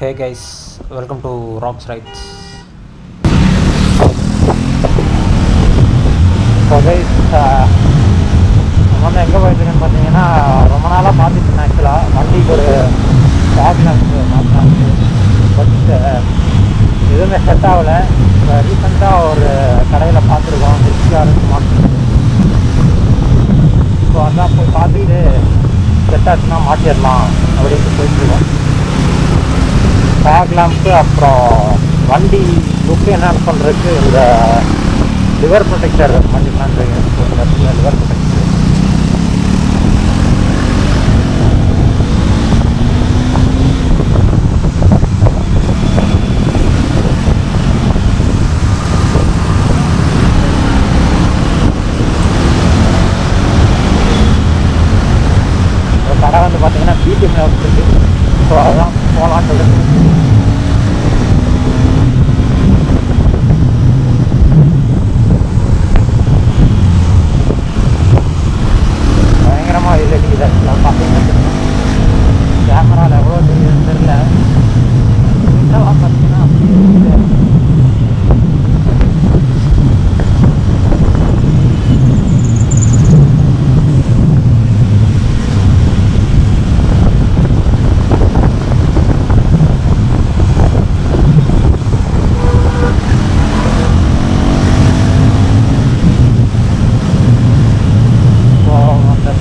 Hey guys, welcome to Rocks Rides. So guys, நம்ம வந்து எங்கே போயிட்டுருக்கேன்னு பார்த்தீங்கன்னா ரொம்ப நாளாக பார்த்துட்டு ஆக்சுவலாக வண்டிக்கு ஒரு ப்ராப்ளம்ஸு மாற்றினாச்சு. பட் எதுவுமே செட் ஆகலை. இப்போ ரீசெண்டாக ஒரு கடையில் பார்த்துருக்கோம் ஹெச்டிஆர்ஸ் மாற்றி. ஸோ அதான் போய் பார்த்துட்டு செட் ஆச்சுன்னா மாற்றிடலாம் அப்படின்ட்டு போயிட்டுருக்கோம். ஃபாக் லேம்ப்பு அப்புறம் வண்டி லுக்கு என்னென்னு பண்ணுறதுக்கு இந்த லிவர் ப்ரொடெக்டர் பண்ணிக்கலான்னு இருக்கேன். ஸோ இந்த இடத்துல லிவர் ப்ரொடெக்டர் கடை வந்து பார்த்தீங்கன்னா பிடிஎம் இருக்குது. ஸோ அதுதான் போகலான்றது. பயங்கரமாக இது அடிக்குது. ஆக்சுவலாக பார்த்தீங்கன்னா கேமராவில் எவ்வளோ தெரியுதுன்னு தெரியல. இதெல்லாம் பார்த்தீங்கன்னா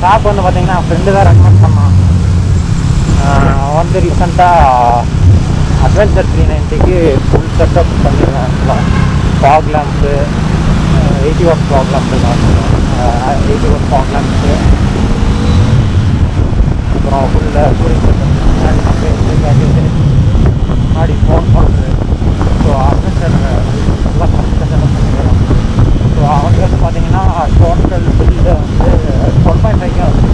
ஷாப் வந்து பார்த்தீங்கன்னா ஃப்ரெண்டு தான் ரெக்கமெண்ட் பண்ணான். வந்து ரீசெண்டாக அட்வென்ச்சர் 390க்கு ஃபுல் செட்டப் பண்ணிடுவேன். ஆக்சுவலாக fog lamp 80 watt fog lamp தான். 80 வாட் ஃபாக் லேம்ப்பு அப்புறம் ஃபுல்லாக கூலிங் செட்டப் முன்னாடி ஃபோன் பண்ணுறது. ஸோ அட்வென்ச்சர் ஃபுல்லாக கரெக்டாக செட்டப் பண்ணிடுவேன். ஸோ அவங்க வந்து பார்த்தீங்கன்னா டோட்டல் பில்லு வந்து 12.5 ஆகுது.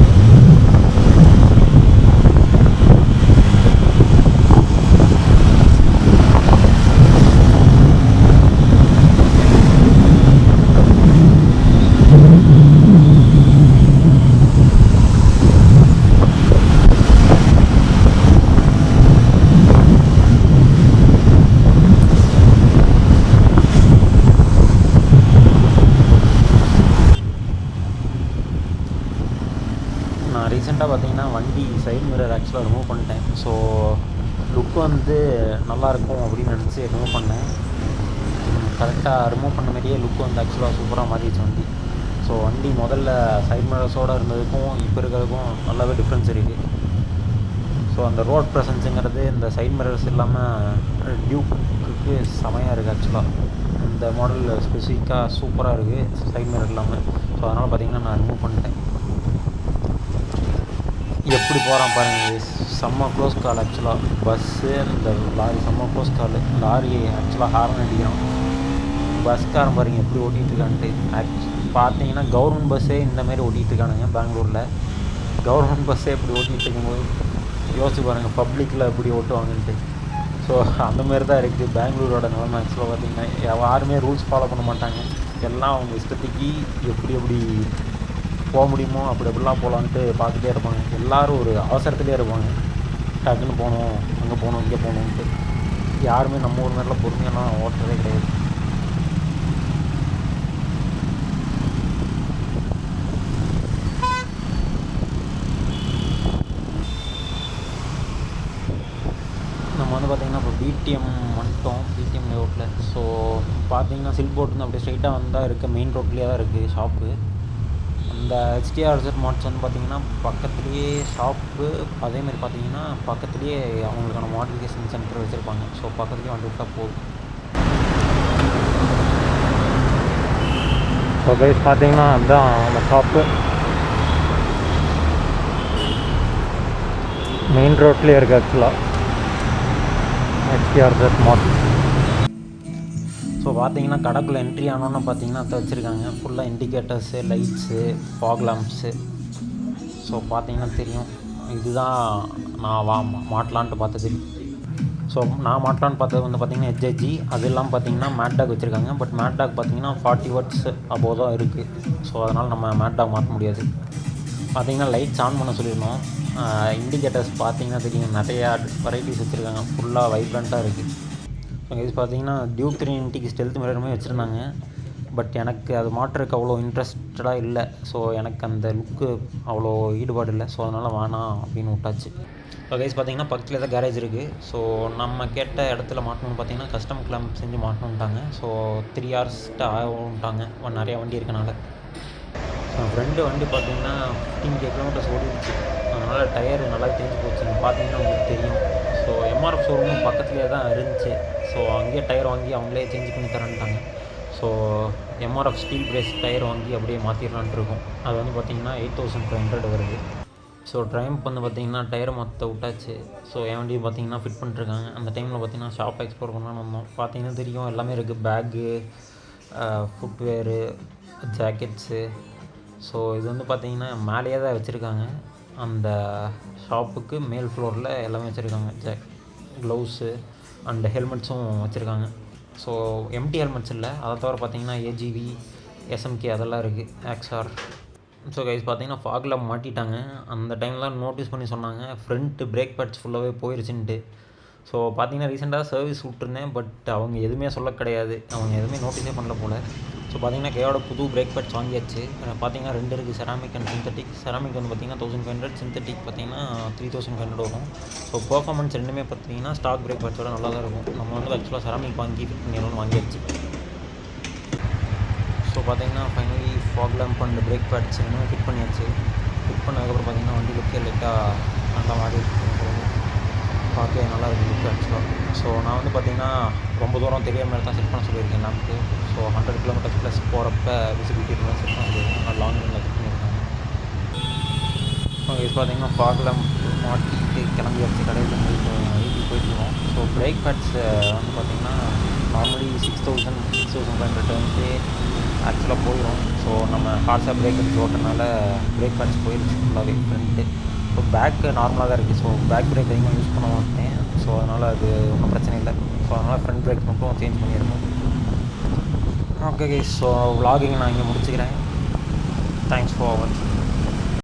நான் ரீசெண்டாக பார்த்தீங்கன்னா வண்டி சைட் மிரர் ஆக்சுவலாக ரிமூவ் பண்ணிட்டேன். ஸோ லுக் வந்து நல்லாயிருக்கும் அப்படின்னு நினச்சி ரிமூவ் பண்ணேன். கரெக்டாக ரிமூவ் பண்ண மாதிரியே லுக் வந்து ஆக்சுவலாக சூப்பராக மாறிடுச்சு வண்டி. ஸோ வண்டி முதல்ல சைட் மிரர்ஸோடு இருந்ததுக்கும் இப்போ இருக்கிறதுக்கும் நல்லாவே டிஃப்ரென்ஸ் இருக்குது. ஸோ அந்த ரோட் ப்ரெசன்ஸுங்கிறது இந்த சைட் மிரர்ஸ் இல்லாமல் டியூக்குக்கு செமையாக இருக்குது. ஆக்சுவலாக இந்த மாடல் ஸ்பெசிஃபிக்காக சூப்பராக இருக்குது சைட் மிரர் இல்லாமல். ஸோ அதனால் பார்த்திங்கன்னா நான் ரிமூவ் பண்ணிட்டேன். எப்படி போகிறான் பாருங்கள், செம்ம க்ளோஸ் கால். ஆக்சுவலாக பஸ்ஸு இந்த லாரி செம்ம க்ளோஸ் கால். லாரி ஆக்சுவலாக ஹார்ன் அடிக்கிறான். பஸ்காரன் பாருங்கள் எப்படி ஓட்டிகிட்ருக்கான்ட்டு. பார்த்தீங்கன்னா கவர்மெண்ட் பஸ்ஸே இந்தமாரி ஓட்டிகிட்ருக்கானுங்க பெங்களூரில். கவர்மெண்ட் பஸ்ஸே எப்படி ஓட்டிகிட்டு இருக்கும்போது யோசிச்சு பாருங்கள் பப்ளிக்கில் எப்படி ஓட்டுவாங்கன்ட்டு. ஸோ அந்தமாரி தான் இருக்குது பெங்களூரோட நிலைமை. ஆக்சுவலாக பார்த்திங்கன்னா யாருமே ரூல்ஸ் ஃபாலோ பண்ண மாட்டாங்க. எல்லாம் அவங்க இஷ்டத்துக்கு எப்படி போக முடியுமோ அப்படிலாம் போகலான்ட்டு பார்த்துட்டே இருப்பாங்க. எல்லோரும் ஒரு அவசரத்துலேயே இருப்பாங்க. டக்குன்னு போகணும், அங்கே போகணும், இங்கே போகணுன்ட்டு. யாருமே நம்ம ஊர் மாதிரிலாம் பொறுமையெல்லாம் ஓட்டுறதே கிடையாது. நம்ம வந்து பார்த்திங்கன்னா இப்போ பிடிஎம் வந்துட்டோம், பிடிஎம் லேஅவுட்டில். ஸோ பார்த்திங்கன்னா சில் போர்ட் வந்து அப்படியே ஸ்ட்ரைட்டாக வந்தால் இருக்க மெயின் ரோட்லேயே தான் இருக்குது ஷாப்பு. இந்த Htrz மாட்ஸ் வந்து பார்த்திங்கன்னா பக்கத்துலேயே ஷாப்பு, அதேமாதிரி பார்த்திங்கன்னா பக்கத்துலேயே அவங்களுக்கான மாடிஃபிகேஷன் சென்டர் வச்சுருப்பாங்க. ஸோ பக்கத்துலேயே வண்டி விட்டால் போதும். ஸோ கைஸ் பார்த்திங்கன்னா அதுதான் அந்த ஷாப்பு மெயின் ரோட்லேயே இருக்குது ஆக்சுவலாக Htrz மாட்ஸ். ஸோ பார்த்தீங்கன்னா கடைக்குள்ளே என்ட்ரி ஆனோன்னு பார்த்தீங்கன்னா அதை வச்சுருக்காங்க ஃபுல்லாக indicators, lights, fog lamps. So பார்த்தீங்கன்னா தெரியும் இதுதான் நான் மாட்டலான்ட்டு பார்த்தது. ஸோ நான் மாட்டலான்னு பார்த்தது வந்து பார்த்திங்கன்னா Htrz. அது இல்லாமல் பார்த்தீங்கன்னா மேட்டாக் வச்சுருக்காங்க. பட் மேட்டாக் பார்த்தீங்கன்னா 40 வாட்ஸ் அபோவ் தான் இருக்குது. ஸோ அதனால் நம்ம மேட்டாக் மாற்ற முடியாது. பார்த்தீங்கன்னா லைட்ஸ் ஆன் பண்ண சொல்லியிருந்தோம். இண்டிகேட்டர்ஸ் பார்த்தீங்கன்னா தெரியும், நிறையா வெரைட்டிஸ் வச்சுருக்காங்க, ஃபுல்லாக வைப்ரண்ட்டாக இருக்குது. இது பார்த்தீங்கன்னா டியூக் 390க்கு ஸ்டெல்த் மிரருமே வச்சுருந்தாங்க. பட் எனக்கு அது மாட்டுறதுக்கு அவ்வளோ இன்ட்ரெஸ்டடாக இல்லை. ஸோ எனக்கு அந்த லுக்கு அவ்வளோ ஈடுபாடு இல்லை. ஸோ அதனால் வேணாம் அப்படின்னு விட்டாச்சு. இப்போ கைஸ் பார்த்தீங்கன்னா பக்கத்தில் தான் கேரேஜ் இருக்குது. ஸோ நம்ம கேட்ட இடத்துல மாட்டணும்னு பார்த்தீங்கன்னா கஸ்டம் கிளம்ப் செஞ்சு மாட்டணுன்ட்டாங்க. ஸோ 3 hours ஆகும்ட்டாங்க, நிறையா வண்டி இருக்கனால. ஸோ ஃப்ரெண்டு வண்டி பார்த்தீங்கன்னா 15K கிலோமீட்டர்ஸ் ஓடிடுச்சு. அதனால் டயர் நல்லா தேஞ்சு போச்சு. பார்த்தீங்கன்னா உங்களுக்கு தெரியும். ஸோ எம்ஆர்எஃப் ஷோரூமும் பக்கத்துலேயே தான் இருந்துச்சு. ஸோ அங்கேயே டயர் வாங்கி அவங்களே சேஞ்ச் பண்ணி தரேன்ட்டாங்க. So MRF steel brace tyre வாங்கி அப்படியே மாற்றிடலான்ட்டு இருக்கும். அது வந்து பார்த்திங்கன்னா 8500 வருது. ஸோ ட்ரைம்ப் வந்து பார்த்திங்கன்னா டயர் மொத்த விட்டாச்சு. ஸோ என் வண்டியை பார்த்திங்கன்னா ஃபிட் பண்ணிட்டுருக்காங்க. அந்த டைமில் பார்த்திங்கன்னா ஷாப் எக்ஸ்ப்ளோர் பண்ணலான்னு வந்தோம். பார்த்திங்கன்னா தெரியும் எல்லாமே இருக்குது, பேக்கு, ஃபுட்வேரு, ஜாக்கெட்ஸு. ஸோ இது வந்து பார்த்திங்கன்னா மேலேயே தான் வச்சுருக்காங்க. அந்த ஷாப்புக்கு மேல் ஃப்ளோரில் எல்லாமே வச்சுருக்காங்க. க்ளவுஸு அண்ட் ஹெல்மெட்ஸும் வச்சுருக்காங்க. ஸோ எம்டி ஹெல்மெட்ஸ் இல்லை, அதை தவிர பார்த்திங்கன்னா ஏஜிவி, எஸ்எம்கே அதெல்லாம் இருக்குது, ஆக்ஸ்ஆர். ஸோ கைஸ் பார்த்தீங்கன்னா ஃபாகில் மாட்டிட்டாங்க. அந்த டைம்லாம் நோட்டீஸ் பண்ணி சொன்னாங்க ஃப்ரண்ட்டு பிரேக் பேட்ஸ் ஃபுல்லாகவே போயிருச்சுன்ட்டு. ஸோ பார்த்தீங்கன்னா ரீசெண்டாக சர்வீஸ் விட்டுருந்தேன். பட் அவங்க எதுவுமே சொல்ல கிடையாது, அவங்க எதுவுமே நோட்டீஸே பண்ணல போல். ஸோ பார்த்தீங்கன்னா கையோட புது பிரேக் பேட்ஸ் வாங்கியாச்சு. பார்த்தீங்கன்னா 2 இருக்குது, செராமிக் அண்ட் சிந்தட்டிக். செராமிக் வந்து பார்த்திங்கன்னா 1500, சிந்தட்டிக் பார்த்திங்கன்னா 3500 வரும். ஸோ பர்ஃபார்மன்ஸ் ரெண்டுமே பார்த்திங்கன்னா ஸ்டாக் பிரேக் பேட்ஸோட நல்லா தான் இருக்கும். நம்ம வந்து ஆக்சுவலாக செராமிக் வாங்கி ஃபிட் பண்ணிடணும்னு வாங்கியாச்சு. ஸோ பார்த்திங்கன்னா finally fog lamp and brake pads ரெண்டுமே ஃபிட் பண்ணியாச்சு. ஃபிட் பண்ணதுக்கப்புறம் பார்த்திங்கன்னா வண்டி லுக்கே லைட்டாக நல்லா மாறி பார்க்க நல்லா இருக்குது லுக் ஆக்சுவலாக. ஸோ நான் வந்து பார்த்திங்கன்னா ரொம்ப தூரம் தெரியாத மாதிரி தான் செட் பண்ண சொல்லியிருக்கேன் நமக்கு. ஸோ 100 km ப்ளஸ் போகிறப்ப விசிபிலிட்டி இருந்தால் செட் பண்ண சொல்லியிருக்கேன். நான் லாங் ரன்னில் செட் பண்ணியிருக்காங்க. இது பார்த்திங்கன்னா ஃபாக் லேம்ப் மாட்டிட்டு கிளம்பி வச்சு கடையில் வீட்டுக்கு போயிட்டுருக்கோம். ஸோ பிரேக் பேட்ஸ் வந்து பார்த்திங்கன்னா நார்மலி 6500 டர்ன்ஸே ஆக்சுவலாக போயிடும். ஸோ நம்ம ஹார்ஷாக பிரேக் அடிச்சு ஓட்டுறதுனால பிரேக் பேட்ஸ் போயிடுச்சு ஃபுல்லாகவே ஃப்ரண்ட்டு. ஸோ பேக்கு நார்மலாக தான் இருக்குது. ஸோ பேக் பிரேக் அதிகமாக யூஸ் பண்ண மாட்டேன். ஸோ அதனால் அது ஒன்றும் பிரச்சனை இல்லை. ஸோ அதனால் ஃப்ரண்ட் பிரேக் மட்டும் சேஞ்ச் பண்ணிடணும். ஓகே கைஸ், ஸோ vlogging நான் இங்கே முடிச்சுக்கிறேன். தேங்க்ஸ் ஃபார் வாட்சிங்.